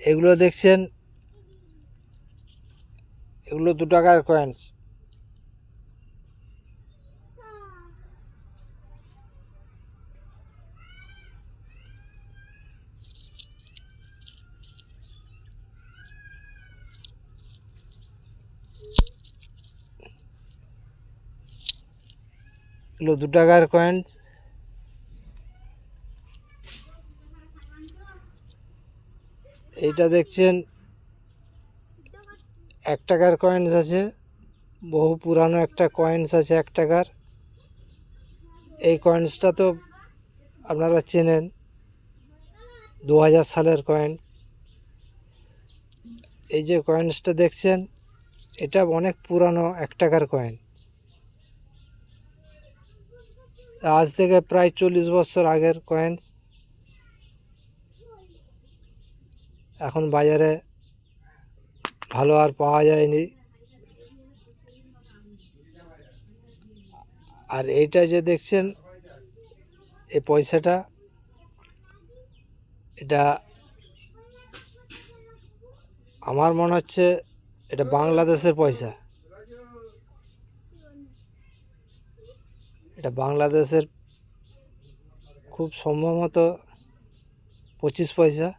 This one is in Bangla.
এগুলো দেখছেন, এগুলো 2 টাকার কয়েন্স। এগুলো 2 টাকার কয়েন্স। এইটা দেখছেন 1 টাকার কয়েন্স আছে, বহু পুরানো একটা কয়েন্স আছে 1 টাকার। এই কয়েন্সটা তো আপনারা চেনেন, 2000 সালের কয়েন্স। এই যে কয়েন্সটা দেখছেন, এটা অনেক পুরানো 1 টাকার কয়েন। আজ থেকে প্রায় 40 বছর আগের কয়েন্স। এখন বাজারে ভালো আর পাওয়া যায়নি। আর এইটা যে দেখছেন, এই পয়সাটা, এটা আমার মনে হচ্ছে এটা বাংলাদেশের পয়সা। এটা বাংলাদেশের খুব সম্ভবত 25 পয়সা।